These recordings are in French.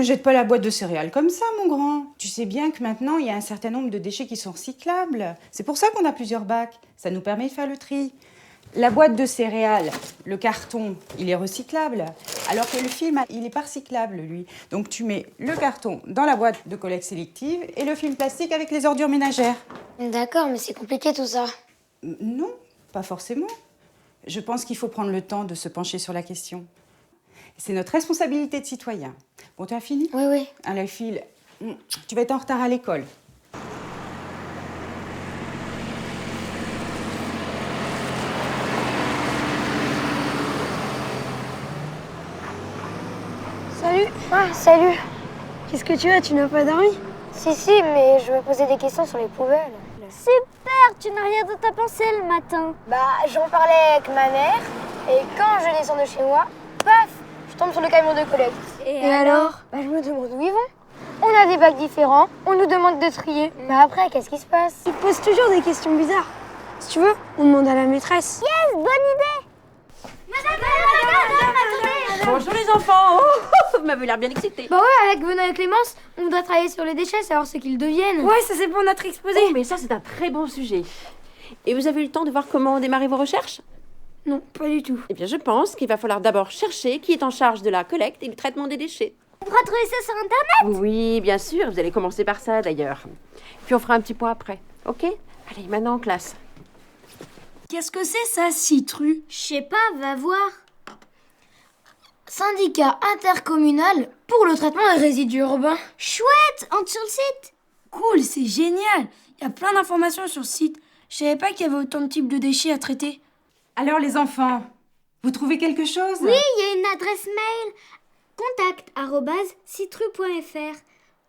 jette pas la boîte de céréales comme ça, mon grand. Tu sais bien que maintenant, il y a un certain nombre de déchets qui sont recyclables. C'est pour ça qu'on a plusieurs bacs. Ça nous permet de faire le tri. La boîte de céréales, le carton, il est recyclable. Alors que le film, il n'est pas recyclable, lui. Donc tu mets le carton dans la boîte de collecte sélective et le film plastique avec les ordures ménagères. D'accord, mais c'est compliqué tout ça. Non, pas forcément. Je pense qu'il faut prendre le temps de se pencher sur la question. C'est notre responsabilité de citoyen. Bon, tu as fini ? Oui, oui. Allez, file. Tu vas être en retard à l'école. Salut. Ah, salut. Qu'est-ce que tu as? Tu n'as pas dormi? Si, mais je me posais des questions sur les poubelles. Super, tu n'as rien d'autre à penser le matin. Bah, j'en parlais avec ma mère, et quand je descends de chez moi, paf, je tombe sur le camion de collecte. Et alors? Bah, je me demande où ils vont. On a des bacs différents, on nous demande de trier. Mais après, qu'est-ce qui se passe? Ils te posent toujours des questions bizarres. Si tu veux, on demande à la maîtresse. Yes, bonne idée. Madame, attendez. Bonjour les enfants. Oh, vous m'avez l'air bien excité. Bah ouais, avec Benoît et Clémence, on doit travailler sur les déchets, savoir ce qu'ils deviennent. Ouais, ça c'est pour notre exposé. Oh, mais ça c'est un très bon sujet. Et vous avez eu le temps de voir comment démarrer vos recherches? Non, pas du tout. Eh bien je pense qu'il va falloir d'abord chercher qui est en charge de la collecte et du traitement des déchets. On pourra trouver ça sur Internet. Oui, bien sûr, vous allez commencer par ça d'ailleurs. Puis on fera un petit point après, ok? Allez, maintenant en classe. Qu'est-ce que c'est ça, Citru? Je sais pas, va voir. Syndicat intercommunal pour le traitement des résidus urbains. Chouette, entre sur le site. Cool, c'est génial. Il y a plein d'informations sur le site. Je savais pas qu'il y avait autant de types de déchets à traiter. Alors, les enfants, vous trouvez quelque chose? Oui, il y a une adresse mail contact@citru.fr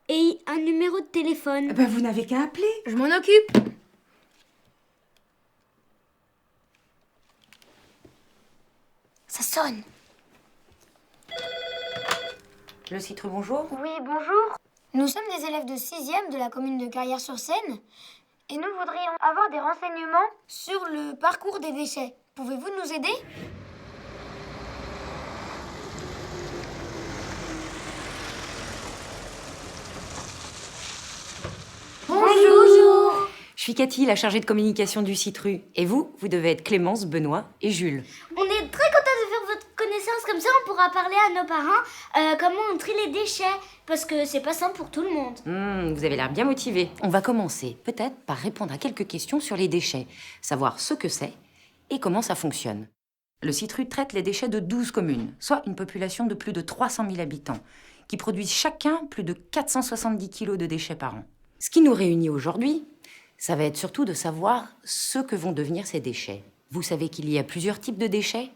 et un numéro de téléphone. Ben, vous n'avez qu'à appeler. Je m'en occupe. Ça sonne. Le Citru, bonjour. Oui, bonjour. Nous sommes des élèves de 6e de la commune de Carrières-sur-Seine et nous voudrions avoir des renseignements sur le parcours des déchets. Pouvez-vous nous aider? Bonjour. Je suis Cathy, la chargée de communication du Citru. Et vous devez être Clémence, Benoît et Jules. On est très contents de faire votre connaissance, comme ça on pourra parler à nos parents comment on trie les déchets, parce que c'est pas simple pour tout le monde. Vous avez l'air bien motivés. On va commencer peut-être par répondre à quelques questions sur les déchets, savoir ce que c'est et comment ça fonctionne. Le Citru traite les déchets de 12 communes, soit une population de plus de 300 000 habitants, qui produisent chacun plus de 470 kilos de déchets par an. Ce qui nous réunit aujourd'hui, ça va être surtout de savoir ce que vont devenir ces déchets. Vous savez qu'il y a plusieurs types de déchets?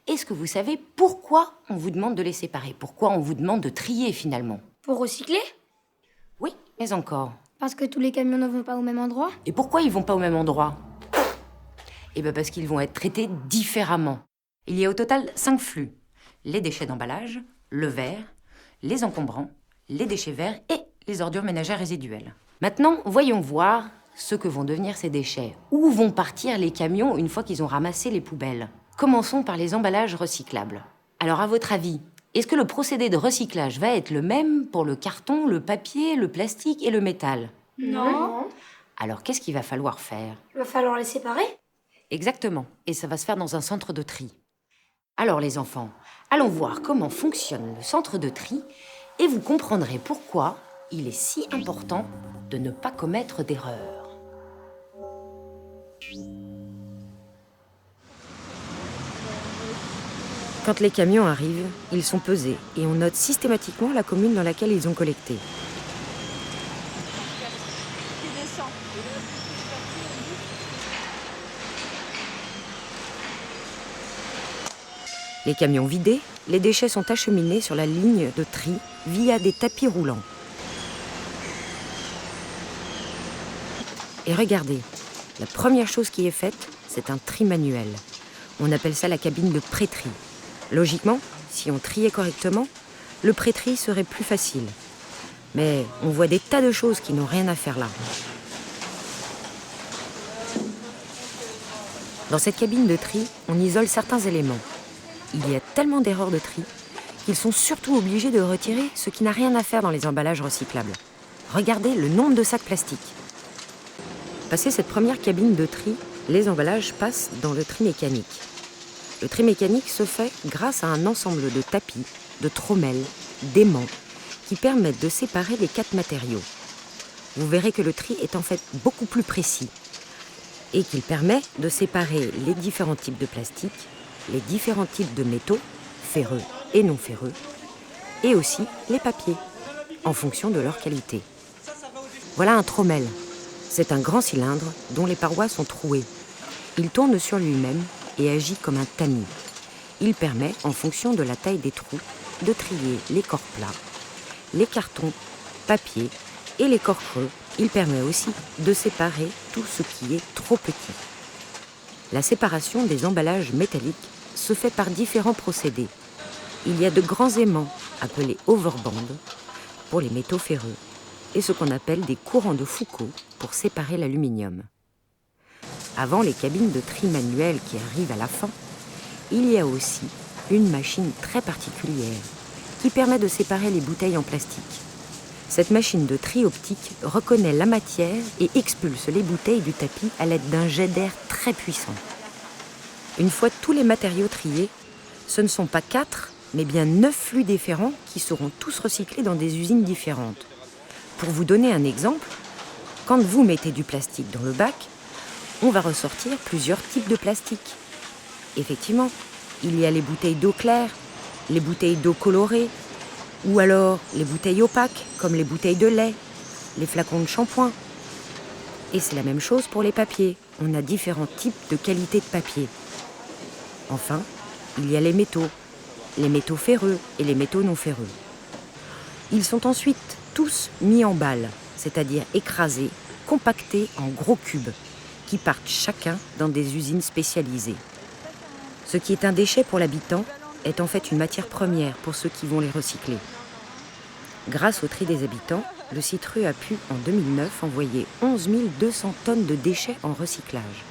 Est-ce que vous savez pourquoi on vous demande de les séparer? Pourquoi on vous demande de trier finalement? Pour recycler? Oui, mais encore. Parce que tous les camions ne vont pas au même endroit. Et pourquoi ils vont pas au même endroit? Eh bien parce qu'ils vont être traités différemment. Il y a au total 5 flux. Les déchets d'emballage, le verre, les encombrants, les déchets verts et les ordures ménagères résiduelles. Maintenant, voyons voir ce que vont devenir ces déchets. Où vont partir les camions une fois qu'ils ont ramassé les poubelles? Commençons par les emballages recyclables. Alors à votre avis, est-ce que le procédé de recyclage va être le même pour le carton, le papier, le plastique et le métal? Non. Alors qu'est-ce qu'il va falloir faire? Il va falloir les séparer. Exactement, et ça va se faire dans un centre de tri. Alors les enfants, allons voir comment fonctionne le centre de tri et vous comprendrez pourquoi il est si important de ne pas commettre d'erreurs. Quand les camions arrivent, ils sont pesés et on note systématiquement la commune dans laquelle ils ont collecté. Les camions vidés, les déchets sont acheminés sur la ligne de tri via des tapis roulants. Et regardez, la première chose qui est faite, c'est un tri manuel. On appelle ça la cabine de pré-tri. Logiquement, si on triait correctement, le pré-tri serait plus facile. Mais on voit des tas de choses qui n'ont rien à faire là. Dans cette cabine de tri, on isole certains éléments. Il y a tellement d'erreurs de tri qu'ils sont surtout obligés de retirer ce qui n'a rien à faire dans les emballages recyclables. Regardez le nombre de sacs plastiques. Passé cette première cabine de tri, les emballages passent dans le tri mécanique. Le tri mécanique se fait grâce à un ensemble de tapis, de trommelles, d'aimants, qui permettent de séparer les 4 matériaux. Vous verrez que le tri est en fait beaucoup plus précis et qu'il permet de séparer les différents types de plastique, les différents types de métaux, ferreux et non ferreux, et aussi les papiers, en fonction de leur qualité. Voilà un trommel. C'est un grand cylindre dont les parois sont trouées. Il tourne sur lui-même et agit comme un tamis. Il permet, en fonction de la taille des trous, de trier les corps plats, les cartons, papier et les corps creux. Il permet aussi de séparer tout ce qui est trop petit. La séparation des emballages métalliques se fait par différents procédés. Il y a de grands aimants, appelés overbands, pour les métaux ferreux, et ce qu'on appelle des courants de Foucault pour séparer l'aluminium. Avant les cabines de tri manuelles qui arrivent à la fin, il y a aussi une machine très particulière qui permet de séparer les bouteilles en plastique. Cette machine de tri optique reconnaît la matière et expulse les bouteilles du tapis à l'aide d'un jet d'air très puissant. Une fois tous les matériaux triés, ce ne sont pas 4, mais bien 9 flux différents qui seront tous recyclés dans des usines différentes. Pour vous donner un exemple, quand vous mettez du plastique dans le bac, on va ressortir plusieurs types de plastique. Effectivement, il y a les bouteilles d'eau claire, les bouteilles d'eau colorée, ou alors les bouteilles opaques, comme les bouteilles de lait, les flacons de shampoing. Et c'est la même chose pour les papiers. On a différents types de qualité de papier. Enfin, il y a les métaux ferreux et les métaux non ferreux. Ils sont ensuite tous mis en balles, c'est-à-dire écrasés, compactés en gros cubes, qui partent chacun dans des usines spécialisées. Ce qui est un déchet pour l'habitant est en fait une matière première pour ceux qui vont les recycler. Grâce au tri des habitants, le Citru a pu, en 2009, envoyer 11 200 tonnes de déchets en recyclage.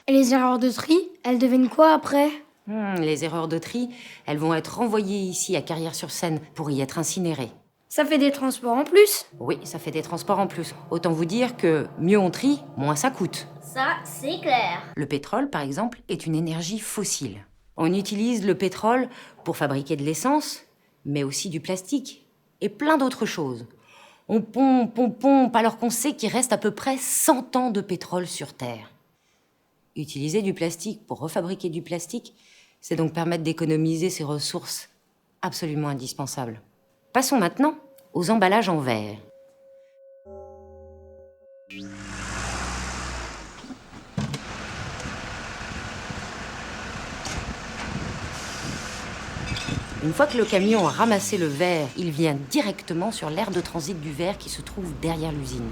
Et les erreurs de tri, elles deviennent quoi après ? Les erreurs de tri, elles vont être renvoyées ici à Carrières-sur-Seine pour y être incinérées. Ça fait des transports en plus ? Oui, ça fait des transports en plus. Autant vous dire que mieux on trie, moins ça coûte. Ça, c'est clair. Le pétrole, par exemple, est une énergie fossile. On utilise le pétrole pour fabriquer de l'essence, mais aussi du plastique et plein d'autres choses. On pompe, alors qu'on sait qu'il reste à peu près 100 ans de pétrole sur Terre. Utiliser du plastique pour refabriquer du plastique, c'est donc permettre d'économiser ces ressources absolument indispensables. Passons maintenant aux emballages en verre. Une fois que le camion a ramassé le verre, il vient directement sur l'aire de transit du verre qui se trouve derrière l'usine.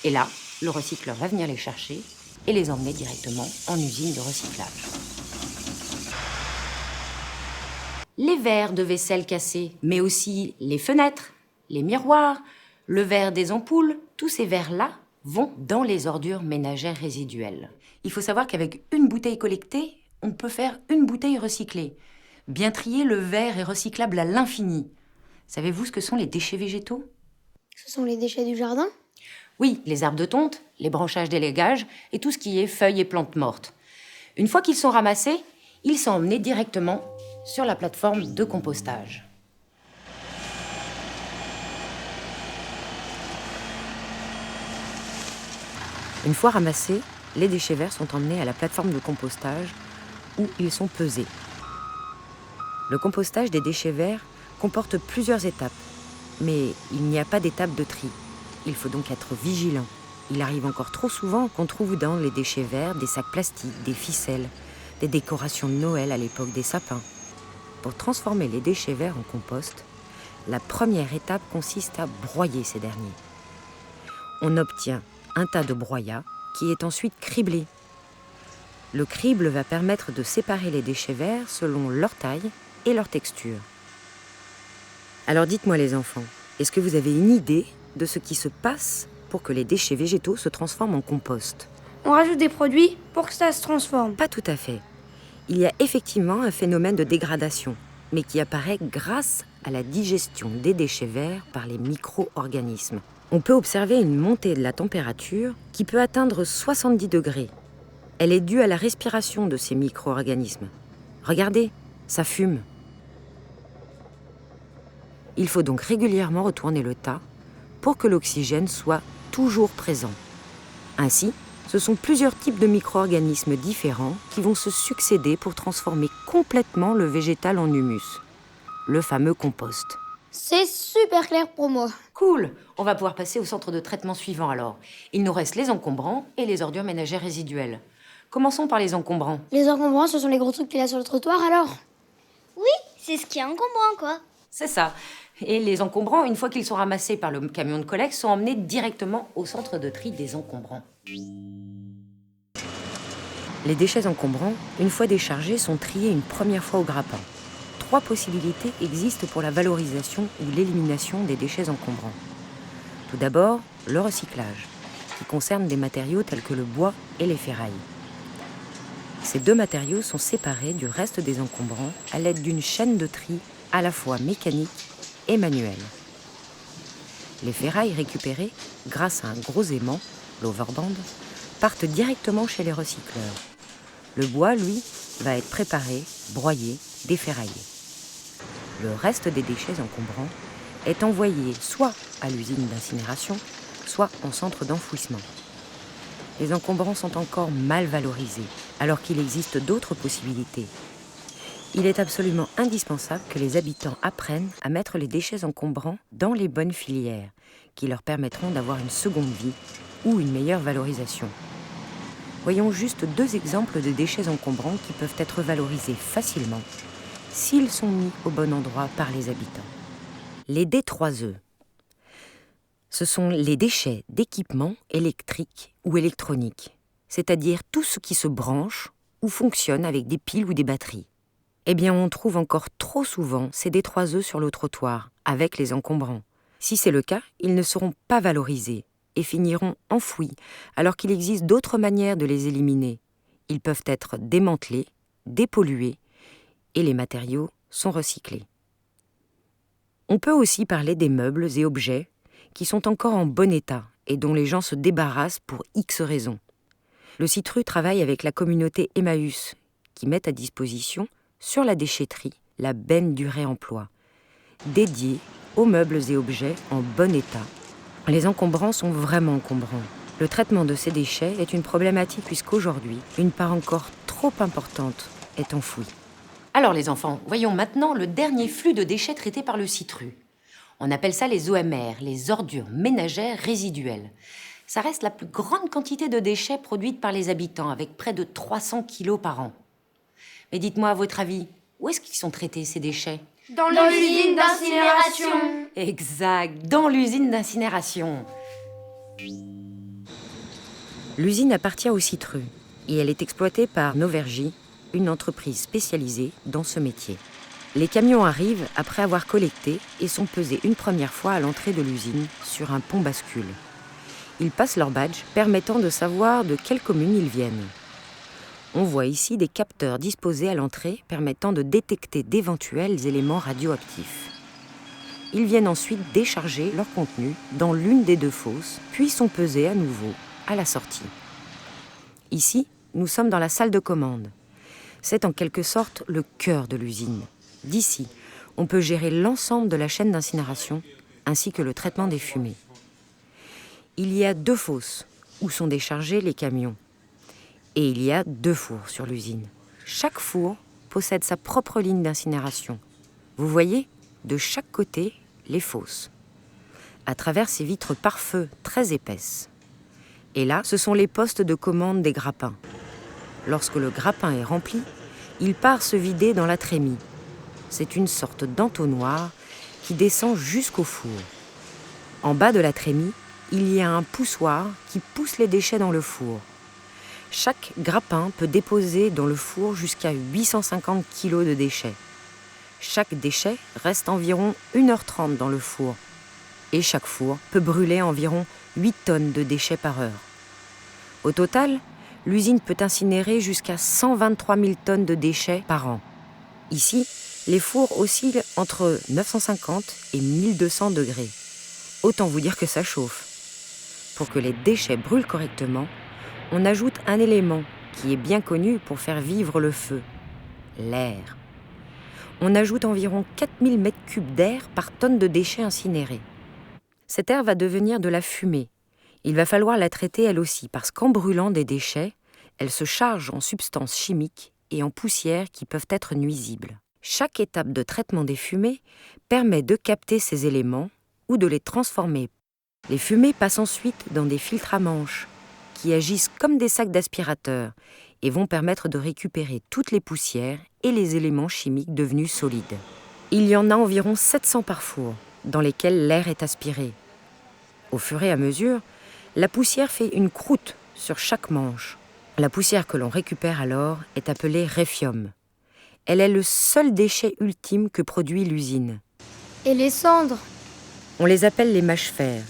Et là, le recycleur va venir les chercher et les emmener directement en usine de recyclage. Les verres de vaisselle cassés, mais aussi les fenêtres, les miroirs, le verre des ampoules, tous ces verres-là vont dans les ordures ménagères résiduelles. Il faut savoir qu'avec une bouteille collectée, on peut faire une bouteille recyclée. Bien trié, le verre est recyclable à l'infini. Savez-vous ce que sont les déchets végétaux ? Ce sont les déchets du jardin ? Oui, les arbres de tonte, les branchages d'élégages et tout ce qui est feuilles et plantes mortes. Une fois qu'ils sont ramassés, ils sont emmenés directement sur la plateforme de compostage. Une fois ramassés, les déchets verts sont emmenés à la plateforme de compostage où ils sont pesés. Le compostage des déchets verts comporte plusieurs étapes, mais il n'y a pas d'étape de tri. Il faut donc être vigilant. Il arrive encore trop souvent qu'on trouve dans les déchets verts des sacs plastiques, des ficelles, des décorations de Noël à l'époque des sapins. Pour transformer les déchets verts en compost, la première étape consiste à broyer ces derniers. On obtient un tas de broyat qui est ensuite criblé. Le crible va permettre de séparer les déchets verts selon leur taille et leur texture. Alors dites-moi les enfants, est-ce que vous avez une idée de ce qui se passe pour que les déchets végétaux se transforment en compost. On rajoute des produits pour que ça se transforme. Pas tout à fait. Il y a effectivement un phénomène de dégradation, mais qui apparaît grâce à la digestion des déchets verts par les micro-organismes. On peut observer une montée de la température qui peut atteindre 70 degrés. Elle est due à la respiration de ces micro-organismes. Regardez, ça fume. Il faut donc régulièrement retourner le tas pour que l'oxygène soit toujours présent. Ainsi, ce sont plusieurs types de micro-organismes différents qui vont se succéder pour transformer complètement le végétal en humus, le fameux compost. C'est super clair pour moi. Cool! On va pouvoir passer au centre de traitement suivant alors. Il nous reste les encombrants et les ordures ménagères résiduelles. Commençons par les encombrants. Les encombrants, ce sont les gros trucs qu'il y a sur le trottoir alors? Oui, c'est ce qui est encombrant, quoi. C'est ça. Et les encombrants, une fois qu'ils sont ramassés par le camion de collecte, sont emmenés directement au centre de tri des encombrants. Les déchets encombrants, une fois déchargés, sont triés une première fois au grappin. 3 possibilités existent pour la valorisation ou l'élimination des déchets encombrants. Tout d'abord, le recyclage, qui concerne des matériaux tels que le bois et les ferrailles. Ces 2 matériaux sont séparés du reste des encombrants à l'aide d'une chaîne de tri à la fois mécanique et manuelle. Les ferrailles récupérées, grâce à un gros aimant, l'overband, partent directement chez les recycleurs. Le bois, lui, va être préparé, broyé, déferraillé. Le reste des déchets encombrants est envoyé soit à l'usine d'incinération, soit en centre d'enfouissement. Les encombrants sont encore mal valorisés, alors qu'il existe d'autres possibilités. Il est absolument indispensable que les habitants apprennent à mettre les déchets encombrants dans les bonnes filières, qui leur permettront d'avoir une seconde vie ou une meilleure valorisation. Voyons juste 2 exemples de déchets encombrants qui peuvent être valorisés facilement s'ils sont mis au bon endroit par les habitants. Les D3E. Ce sont les déchets d'équipements électriques ou électroniques, c'est-à-dire tout ce qui se branche ou fonctionne avec des piles ou des batteries. Eh bien, on trouve encore trop souvent ces D3E sur le trottoir, avec les encombrants. Si c'est le cas, ils ne seront pas valorisés et finiront enfouis, alors qu'il existe d'autres manières de les éliminer. Ils peuvent être démantelés, dépollués, et les matériaux sont recyclés. On peut aussi parler des meubles et objets qui sont encore en bon état et dont les gens se débarrassent pour X raisons. Le Citru travaille avec la communauté Emmaüs, qui met à disposition, sur la déchetterie, la benne du réemploi, dédiée aux meubles et objets en bon état. Les encombrants sont vraiment encombrants. Le traitement de ces déchets est une problématique puisqu'aujourd'hui, une part encore trop importante est enfouie. Alors les enfants, voyons maintenant le dernier flux de déchets traités par le Citru. On appelle ça les OMR, les ordures ménagères résiduelles. Ça reste la plus grande quantité de déchets produite par les habitants, avec près de 300 kilos par an. Mais dites-moi, à votre avis, où est-ce qu'ils sont traités ces déchets ? Dans l'usine d'incinération. Exact, dans l'usine d'incinération. L'usine appartient au Citru et elle est exploitée par Novergie, une entreprise spécialisée dans ce métier. Les camions arrivent après avoir collecté et sont pesés une première fois à l'entrée de l'usine sur un pont bascule. Ils passent leur badge permettant de savoir de quelle commune ils viennent. On voit ici des capteurs disposés à l'entrée permettant de détecter d'éventuels éléments radioactifs. Ils viennent ensuite décharger leur contenu dans l'une des 2 fosses, puis sont pesés à nouveau à la sortie. Ici, nous sommes dans la salle de commande. C'est en quelque sorte le cœur de l'usine. D'ici, on peut gérer l'ensemble de la chaîne d'incinération ainsi que le traitement des fumées. Il y a 2 fosses où sont déchargés les camions. Et il y a 2 fours sur l'usine. Chaque four possède sa propre ligne d'incinération. Vous voyez, de chaque côté, les fosses. À travers ces vitres pare-feu très épaisses. Et là, ce sont les postes de commande des grappins. Lorsque le grappin est rempli, il part se vider dans la trémie. C'est une sorte d'entonnoir qui descend jusqu'au four. En bas de la trémie, il y a un poussoir qui pousse les déchets dans le four. Chaque grappin peut déposer dans le four jusqu'à 850 kg de déchets. Chaque déchet reste environ 1h30 dans le four. Et chaque four peut brûler environ 8 tonnes de déchets par heure. Au total, l'usine peut incinérer jusqu'à 123 000 tonnes de déchets par an. Ici, les fours oscillent entre 950 et 1200 degrés. Autant vous dire que ça chauffe. Pour que les déchets brûlent correctement, on ajoute un élément qui est bien connu pour faire vivre le feu, l'air. On ajoute environ 4000 m3 d'air par tonne de déchets incinérés. Cet air va devenir de la fumée. Il va falloir la traiter elle aussi, parce qu'en brûlant des déchets, elle se charge en substances chimiques et en poussières qui peuvent être nuisibles. Chaque étape de traitement des fumées permet de capter ces éléments ou de les transformer. Les fumées passent ensuite dans des filtres à manches qui agissent comme des sacs d'aspirateur et vont permettre de récupérer toutes les poussières et les éléments chimiques devenus solides. Il y en a environ 700 par four, dans lesquels l'air est aspiré. Au fur et à mesure, la poussière fait une croûte sur chaque manche. La poussière que l'on récupère alors est appelée réfium. Elle est le seul déchet ultime que produit l'usine. Et les cendres? On les appelle les mâchefers.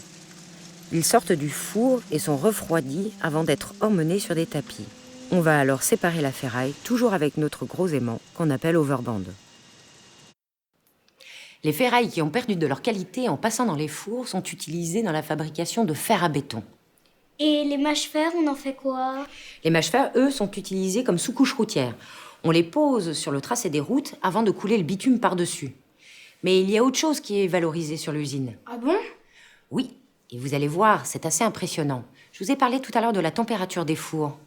Ils sortent du four et sont refroidis avant d'être emmenés sur des tapis. On va alors séparer la ferraille, toujours avec notre gros aimant qu'on appelle overband. Les ferrailles qui ont perdu de leur qualité en passant dans les fours sont utilisées dans la fabrication de fer à béton. Et les mâches-fer, on en fait quoi? Les mâchefers, eux, sont utilisés comme sous-couche routière. On les pose sur le tracé des routes avant de couler le bitume par-dessus. Mais il y a autre chose qui est valorisée sur l'usine. Ah bon? Oui, et vous allez voir, c'est assez impressionnant. Je vous ai parlé tout à l'heure de la température des fours.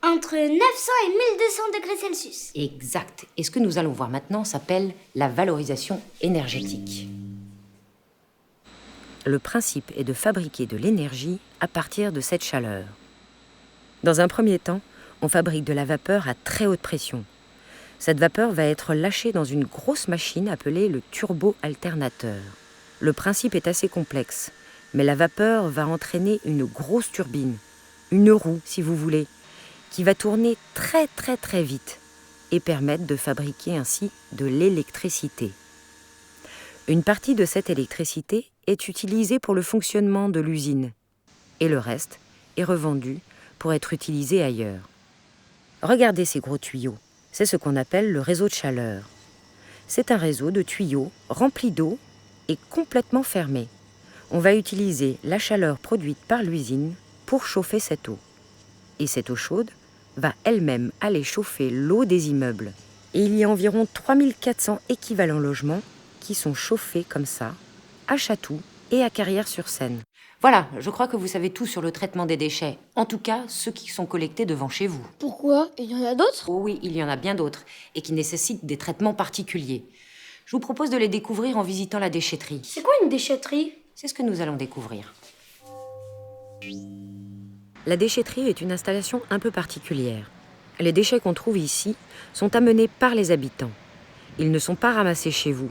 Entre 900 et 1200 degrés Celsius. Exact. Et ce que nous allons voir maintenant s'appelle la valorisation énergétique. Le principe est de fabriquer de l'énergie à partir de cette chaleur. Dans un premier temps, on fabrique de la vapeur à très haute pression. Cette vapeur va être lâchée dans une grosse machine appelée le turbo-alternateur. Le principe est assez complexe, mais la vapeur va entraîner une grosse turbine, une roue si vous voulez, qui va tourner très très très vite et permettre de fabriquer ainsi de l'électricité. Une partie de cette électricité est utilisée pour le fonctionnement de l'usine et le reste est revendu pour être utilisé ailleurs. Regardez ces gros tuyaux, c'est ce qu'on appelle le réseau de chaleur. C'est un réseau de tuyaux remplis d'eau et complètement fermé. On va utiliser la chaleur produite par l'usine pour chauffer cette eau. Et cette eau chaude va elle-même aller chauffer l'eau des immeubles. Et il y a environ 3400 équivalents logements qui sont chauffés comme ça, à Chatou et à Carrières-sur-Seine. Voilà, je crois que vous savez tout sur le traitement des déchets. En tout cas, ceux qui sont collectés devant chez vous. Pourquoi? Il y en a d'autres? Oh oui, il y en a bien d'autres, et qui nécessitent des traitements particuliers. Je vous propose de les découvrir en visitant la déchetterie. C'est quoi une déchetterie? C'est ce que nous allons découvrir. La déchetterie est une installation un peu particulière. Les déchets qu'on trouve ici sont amenés par les habitants. Ils ne sont pas ramassés chez vous.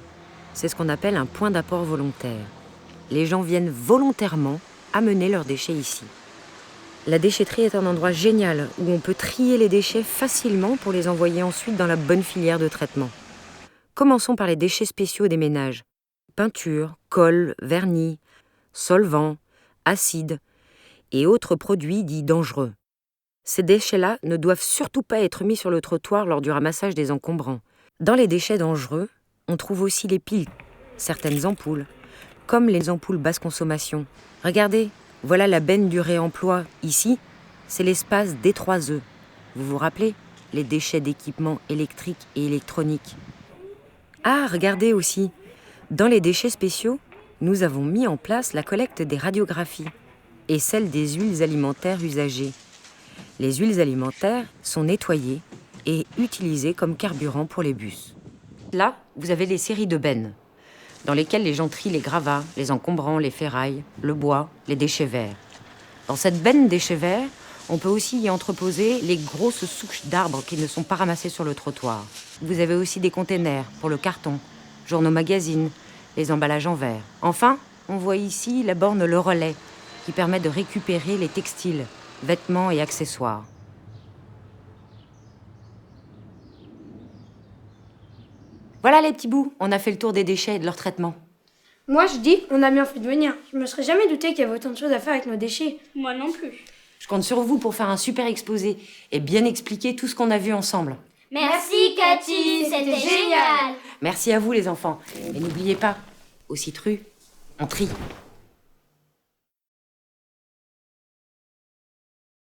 C'est ce qu'on appelle un point d'apport volontaire. Les gens viennent volontairement amener leurs déchets ici. La déchetterie est un endroit génial où on peut trier les déchets facilement pour les envoyer ensuite dans la bonne filière de traitement. Commençons par les déchets spéciaux des ménages. Peinture, colle, vernis, solvants, acides et autres produits dits dangereux. Ces déchets-là ne doivent surtout pas être mis sur le trottoir lors du ramassage des encombrants. Dans les déchets dangereux, on trouve aussi les piles, certaines ampoules, comme les ampoules basse consommation. Regardez, voilà la benne du réemploi. Ici, c'est l'espace D3E. Vous vous rappelez? Les déchets d'équipements électriques et électroniques. Ah, regardez aussi, dans les déchets spéciaux, nous avons mis en place la collecte des radiographies et celle des huiles alimentaires usagées. Les huiles alimentaires sont nettoyées et utilisées comme carburant pour les bus. Là, vous avez les séries de bennes, dans lesquelles les gens trient les gravats, les encombrants, les ferrailles, le bois, les déchets verts. Dans cette benne déchets verts, on peut aussi y entreposer les grosses souches d'arbres qui ne sont pas ramassées sur le trottoir. Vous avez aussi des containers pour le carton, journaux magazines, les emballages en verre. Enfin, on voit ici la borne Le Relais, qui permet de récupérer les textiles, vêtements et accessoires. Voilà les petits bouts, on a fait le tour des déchets et de leur traitement. Moi, je dis, on a bien fait de venir. Je me serais jamais douté qu'il y avait autant de choses à faire avec nos déchets. Moi non plus. Je compte sur vous pour faire un super exposé et bien expliquer tout ce qu'on a vu ensemble. Merci Cathy, c'était génial. Merci à vous les enfants. Et n'oubliez pas, au Citru, on trie.